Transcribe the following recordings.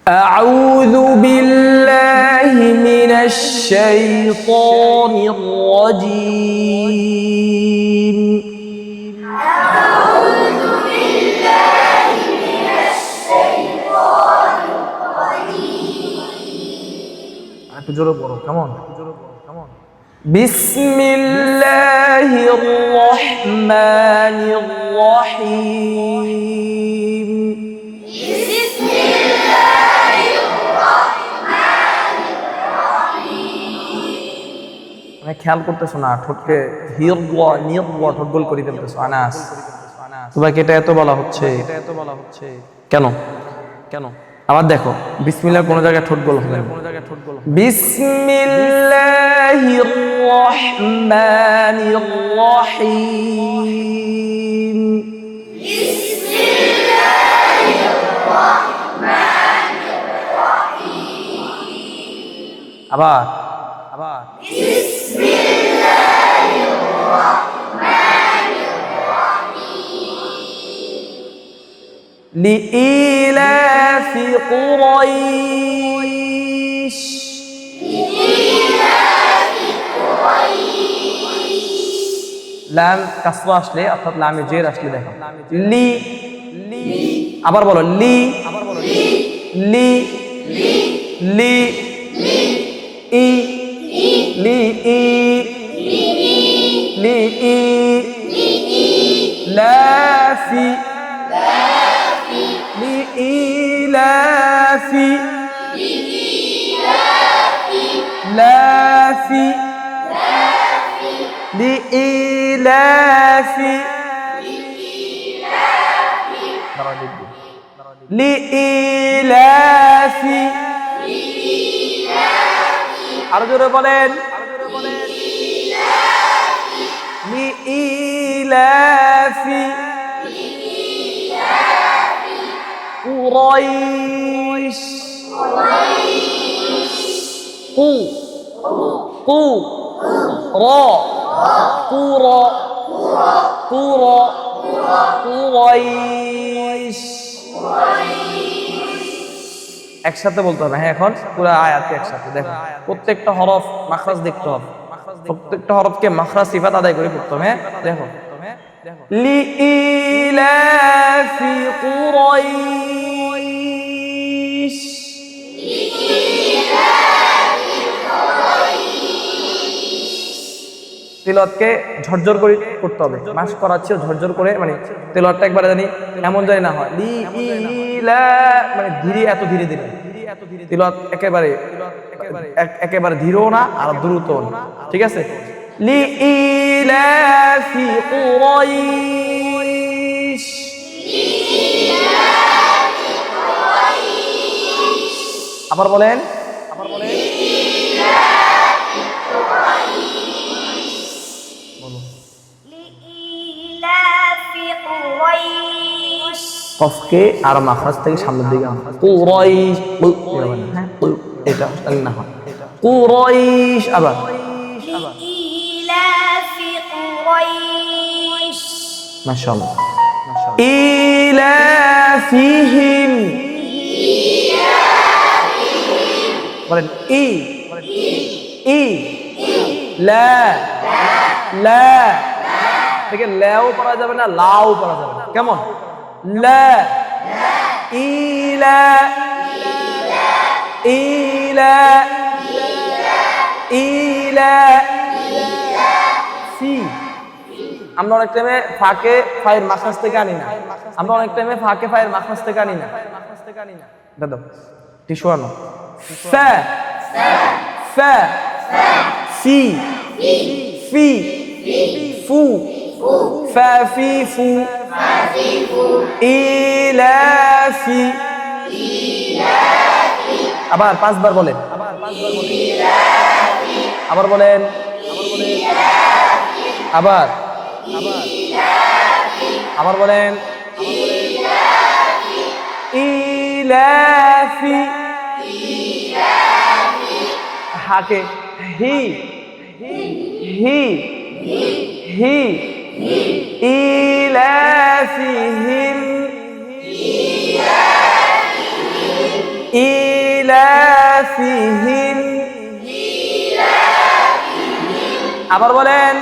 أعوذ بالله من الشيطان الرجيم أعوذ بالله من الشيطان الرجيم একটু জোরে পড়ো কেমন بسم الله الرحمن الرحيم بسم الله الرحمن الرحيم মানে খেয়াল করতেছো না ঠোঁটকে হিরওয়া নিরওয়া ঠোঁট গোল করে ফেলতেছো আনাস তোমাকে এটা এত বলা হচ্ছে কেন আবার দেখো বিসমিল্লাহ কোন জায়গায় ঠোঁট গোল হবে বিসমিল্লাহির রহমানির রহিম বিসমিল্লাহির রহমানির রহিম আবার বিসমিল্লাহির রহমানির রহিম লিইলাফি কুরাইশ লাম কাসরা আসলে অর্থাৎ লামে জের আসলে দেখো লি আবার বলো লি লি লি ই লি ই লি ই লাফি লি ইলাফি لافي لإيلاف لإيلاف আরো জোরে বলেন لإيلاف قريش قو را قرى قريش একসাথে বলতে হবে হ্যাঁ এখন পুরো আয়াত একসাথে দেখো প্রত্যেকটা হরফ মাখরাজ দেখতে হবে প্রত্যেকটা হরফকে মাখরাজ সিফাত আদায় করে পড়তে হবে দেখো লিইলাফি কুরাইশ তেলাওয়াতকে ঝরঝর করে করতে হবে মাস করাচ্ছে ঝরঝর করে মানে তেলাওয়াতটা একবারে জানি এমন জানি না হয় লি ইলা মানে ধীরে এত ধীরে তেলাওয়াত একেবারে ধীরও না আর দ্রুতও না ঠিক আছে লি ইলাফি কুরাইশ আবার বলেন কফকে আর মাখরাজ থেকে সামনের দিকে কুরাইশ এটা না হয় কুরাইশ আবার ইলাফি কুরাইশ মাশাআল্লাহ ইলাফিহিম বলেন ই লা থেকে লাও পড়া যাবে না লাও পড়া যাবে না কেমন লা ইলা ইলা ইলা ফি আমরা অনেক টাইমে ফাকে ফায়ের মাখরাজ থেকে আনি না আমরা অনেক টাইমে ফাকে ফায়ের মাখরাজ থেকে আনি না দাদা টিস্যু আনো ফা ফা ফি ফি ফু ফা ফি ফু ইলাফি আবার পাঁচবার বলেন আবার বলেন আবার বলেন ইলাফি হাকে হি ইলাফিহিম ইলাফিহিম আবার বলেন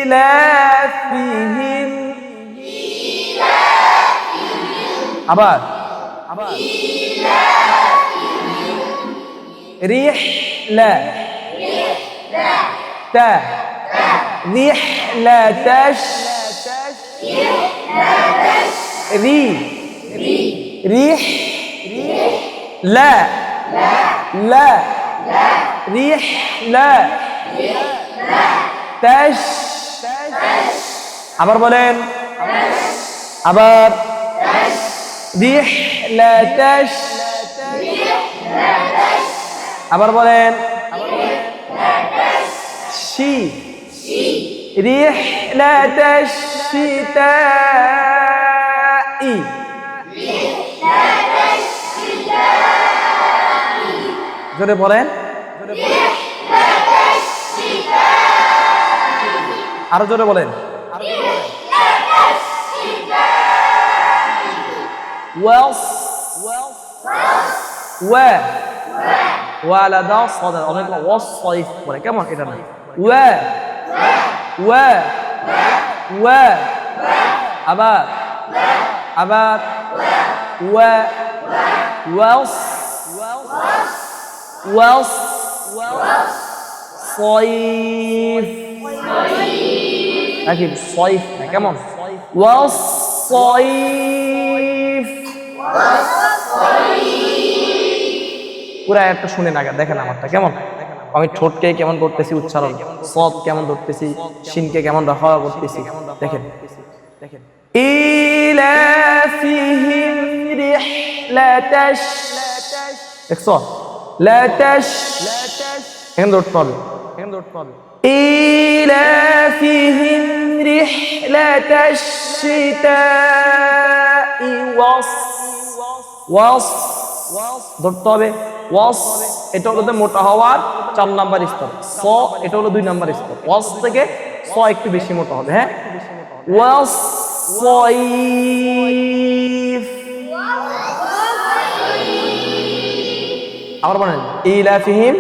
ইলাফিহিম আবার রিহলা তা রিহলাতাশ ريح لا ريح لا تش আবার বলেন আবার ريح لا تش আবার বলেন شي ريح لا الشتاء জোরে বলেন আরো জোরে বলেন অনেক বলে কেমন এটা না আবার আবার صيف أكيد صيف كمان والصيف পুরা একটা শুনে না দেখেন আমারটা কেমন আমি ঠোঁটকে কেমন করতেছি উচ্চারণ সদ কেমন ধরতেছি শিনকে কেমন রাখা করতেছি দেখেন দেখেন ইলাফিহিম রিহলাতাশ দেখছো লাতাশ এখানে ধরতে হবে ইলাফিহিম রিহলাতাশ শিতাই ওয়াস ধরতে হবে ওয়াস এটা হলো মোটা হওয়ার 4 নাম্বার স্তর স এটা হলো 2 নাম্বার স্তর ওয়াস থেকে স একটু বেশি মোটা হবে হ্যাঁ ওয়াস صيف আবার বলেন ইলাফিহিম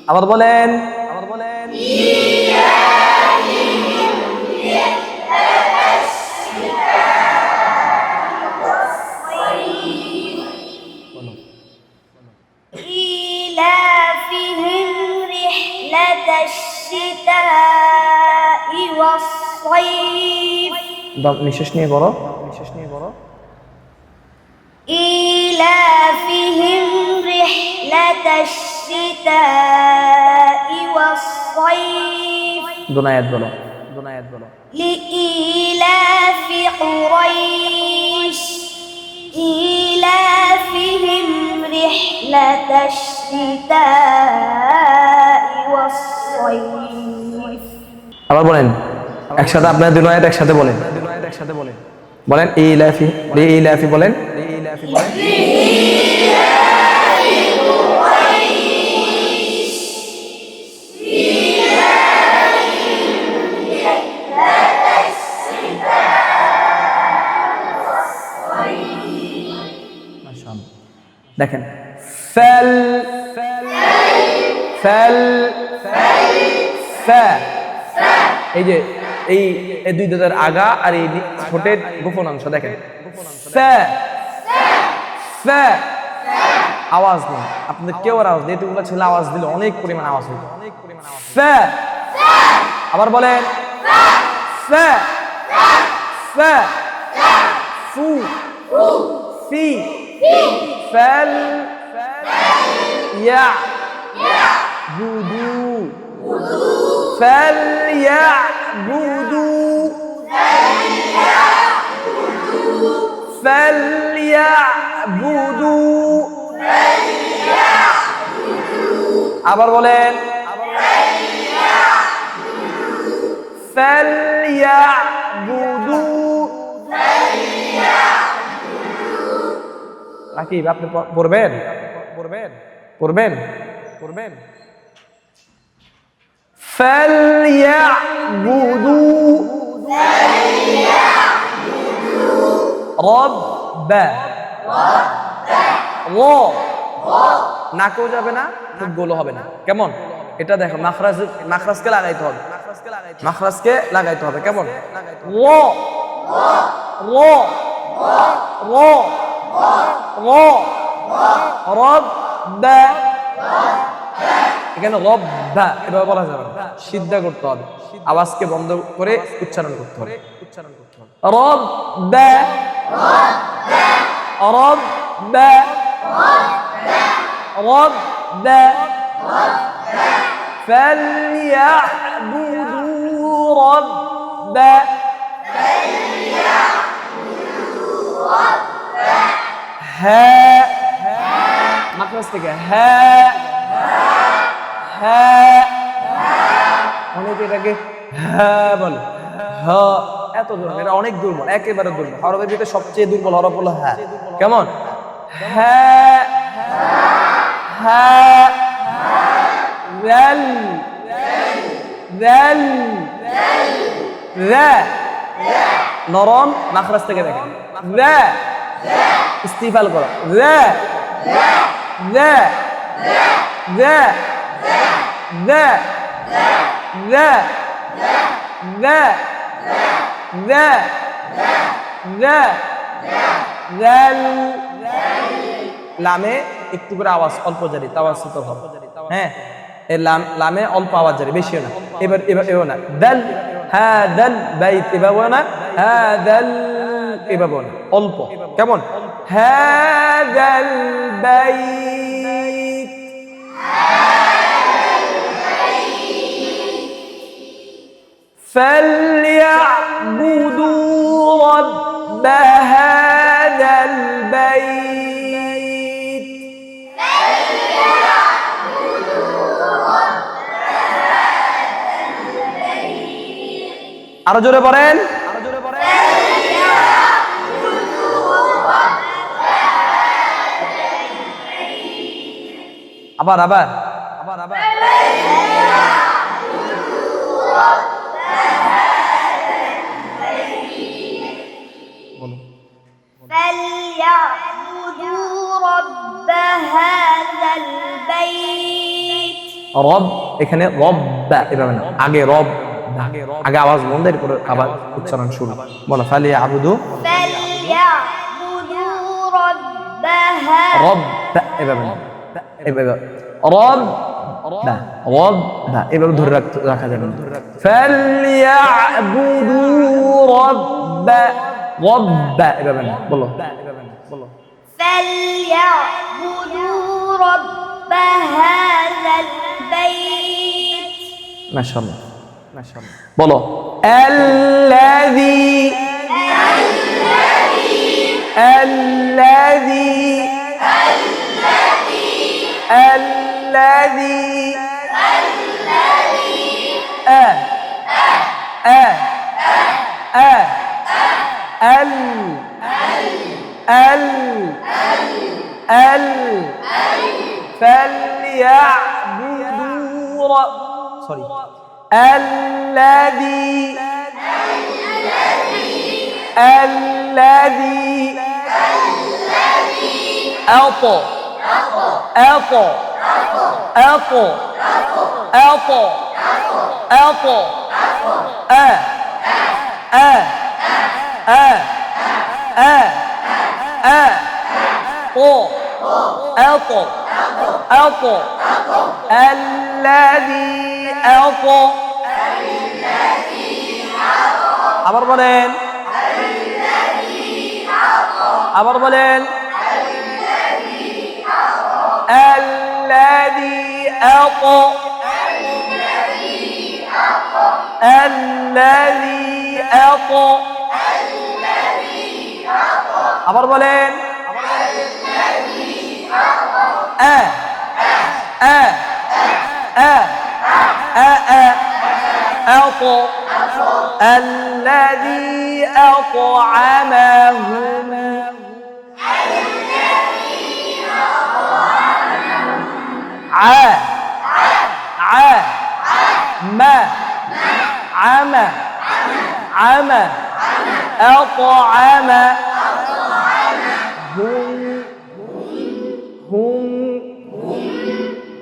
আবার বলেন إيلافهم رحلة الشتاء والصيف নিঃশ্বাস নিয়ে বলো إيلافهم رحلة الشتاء والصيف দুনায়াত বলো لإيلاف قريش إيلافهم رحلة الشتاء والصيف আবার বলেন একসাথে আপনারা দুনায়াত একসাথে বলেন বলেন ইলাফি বলেন দেখেন ফাল এই যে এই দুই দাঁতের আগা আর এই ঠোঁটের গোপন অংশ দেখেন আওয়াজ নেই আপনাদের কেউ আওয়াজ নেই এতগুলো ছেলে আওয়াজ দিলে অনেক পরিমাণ আওয়াজ হইত আবার বলেন ফু ফি فل يعبدوا আবার বলেন فليعبدوا রাকিব আপনি পড়বেন করবেন ফালইয়াবুদু রব্বা ও নাকেও যাবে না খুব গোলো হবে না কেমন এটা দেখো মাখরাজকে লাগাইতে হবে মাখরাজকে লাগাইতে হবে কেমন ও ও ও ও রব্বা এখানে রব্বা এভাবে বলা যাবে না সিদ্ধা করতে হবে আওয়াজকে বন্ধ করে উচ্চারণ করতে হবে রব্বা রব্বা ربا فليعبدوا ربا ها মাখরাজ থেকে ها ها অনেকে এটাকে হা বলে হা এত দুর্বল এটা অনেক দুর্বল একেবারে দুর্বল হরফের ভিতরে সবচেয়ে দুর্বল হরফ হলো হা কেমন হা ها ذل ذل ذا নরম মাখরাজ থেকে দেখেন ذا ইস্তিফাল করো ذا ذا ذا ذا ذا ذا ذا ذا ذل লামে একটু করে আওয়াজ অল্প জারি তাওয়াসসুত হবে হ্যাঁ এই লামে অল্প আওয়াজ জারি বেশিও না এবার না দাল হাদাল বাইত এভাবে না হাদাল এভাবে না অল্প কেমন হাদাল বাইত فليعبدوا رب هذا البيت আরো জোরে পড়েন আবার فليعبدوا رب هذا البيت রব এখানে রব্বা এভাবে না আগে রব আগে আওয়াজ বন্ধ এরপর আবার উচ্চারণ শুরু বলো ফালিয়াবুদু رب هذا রব্বা এভাবে না এভাবে রব্বা এভাবে ধরে রাখা যাবে না ফালিয়াবুদু রব্বা এভাবে না বলো فليعبدوا رب هذا البيت মাশাআল্লাহ বলো الذي فليعبدوا الذي أعطى الذي أعطى আবার বলেন الذي أعطى আবার বলেন أعطى الذي أطعمهم ما عما عما أطعم হুম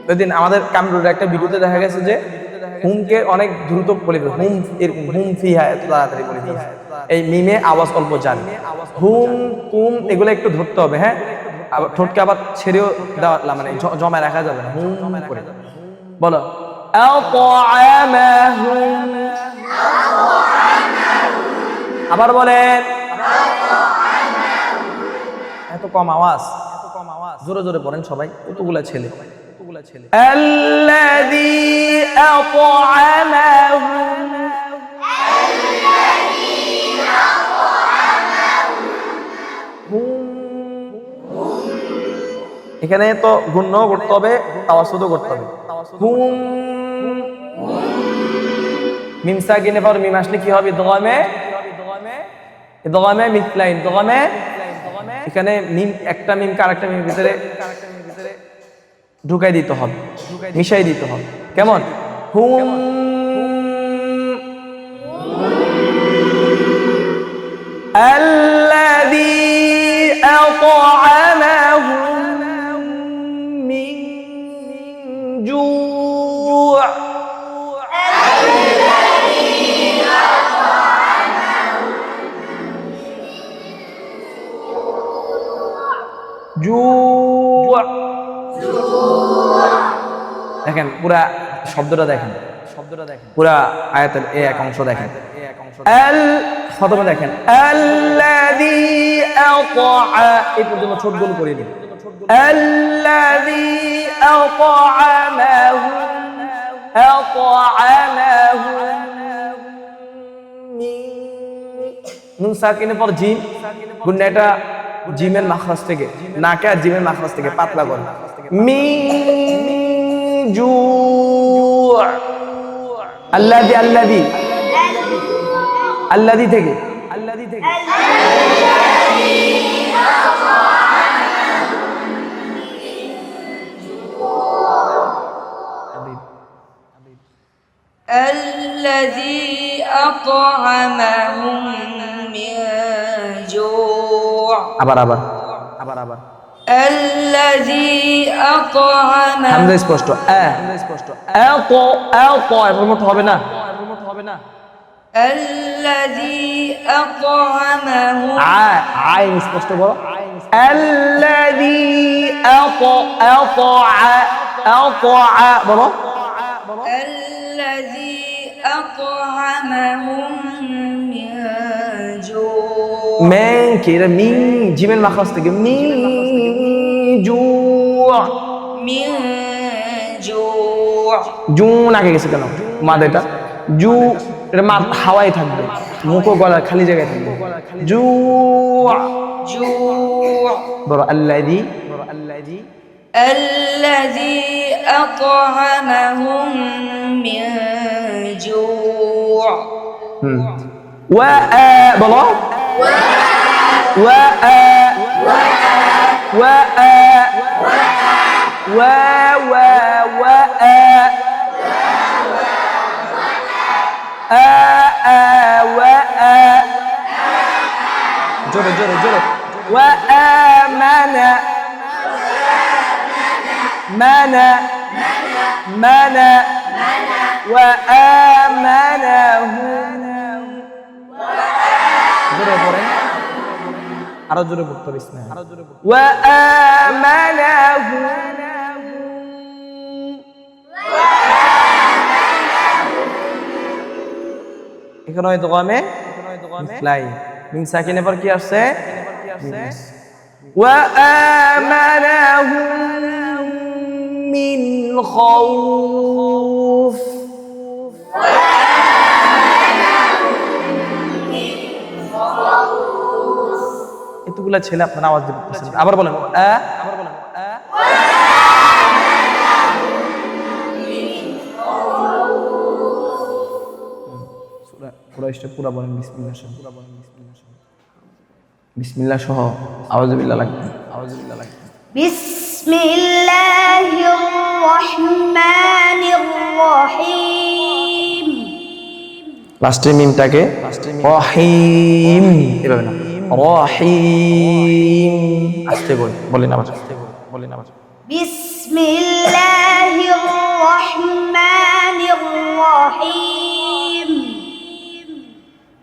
ওইদিন আমাদের কামরুলের একটা ভিডিওতে দেখা গেছে যে হুমকে অনেক দ্রুত বলে হুম এরকম হুম ফিহা এত তাড়াতাড়ি বলে এই মিমে আওয়াজ অল্প যান হুম কুম এগুলো একটু ধরতে হবে হ্যাঁ আবার ঠোঁটকে আবার ছেড়েও দেওয়া মানে জমায় রাখা যাবে না হুম করে বলো আবার বলেন এত কম আওয়াজ জোরে জোরে পড়েন সবাই কতগুলা ছেলে الذي أطعمهم এখানে তো গুণ্য করতে হবে তাওয়াসুদও করতে হবে হুম মিম সাকিনে পর মিম আসলে কি হবে ইদগামে ইদগামে মিথলাইন ইদগামে এখানে মিম একটা মিম আরেকটা মিমের ভিতরে ঢুকাই দিতে হবে মিশাই দিতে হবে কেমন হুম الذي أطعمهم من جوع جوع দেখেন পুরা শব্দটা দেখেন পুরা আয়াতের এই এক অংশ দেখেন আল প্রথমে দেখেন আল্লাযী আতআ এই পর্যন্ত ছোট গোল করে দিন আল্লাযী আতআমাহুম নুন সাকিনের পর জিম গুণনা এটা জিমের মাখরাজ থেকে নাকে আর জিমের মাখরাজ থেকে পাতলা করে মিন জু আল্লাযী আল্লাযী থেকে الذي أطعمهم من جوع আবার الذي أطعمهم হামজা স্পষ্ট এর মত হবে না الذي أطعمهم আইন স্পষ্ট বলো الذي أطعم বলো الذي أطعمهم من جوع من كده من জিমের মাখরাজ থেকে من جوع من جوع জু নাকে গেছে কেন মাদেটা জু এটা মা হাওয়ায় থাকবে মুখ ও গলা খালি জায়গায় থাকবে জু جوع বলো الذي الذي أطعمهم من جوع বলো জোরে وآمن من وآمنهم জোরে পড়েন আরো জোরে পড়তে হবে وآمنهم এখানে হয়তো কমে লাই মিম সাকিনের পর কি আসছে وآمنهم من خوف এতগুলা ছেলে আপনারা আওয়াজ দিতে পারছেন আবার বলেন পুরা বলেন বিসমিল্লাহ সহ আউযুবিল্লাহ লাগবে بسم بسم الله الرحمن الرحيم লাস্টের মিমটাকে রহিম এভাবে না রহিম আস্তে বলেন আবার بسم الله الرحمن الرحيم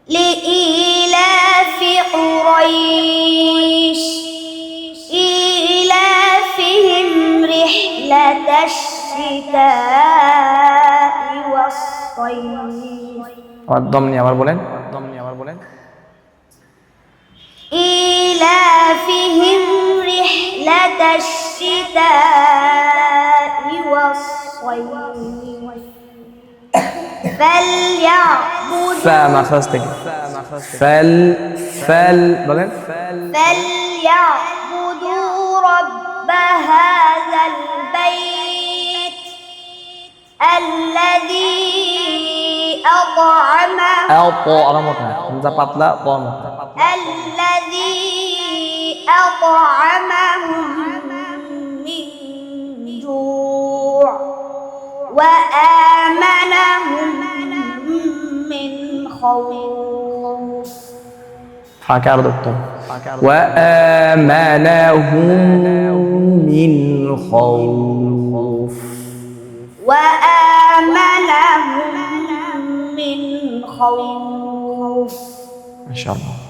لإيلاف قريش إيلافهم رحلة الشتاء والصيف আবার দম নিয়ে আবার বলেন إيلافهم رحلة الشتاء والصيف فليعبدوا ফা মাখরাজ থেকে ফাল বলেন فليعبدوا رب هذا البيت الذي أطعمهم ত আরামত না হামজা পাতলা ত মত الذي أطعمهم من جوع وآمنهم من خوف ফাঁকে আরো ধরতে وآمنهم من خوف وآمنهم من خوف ما شاء الله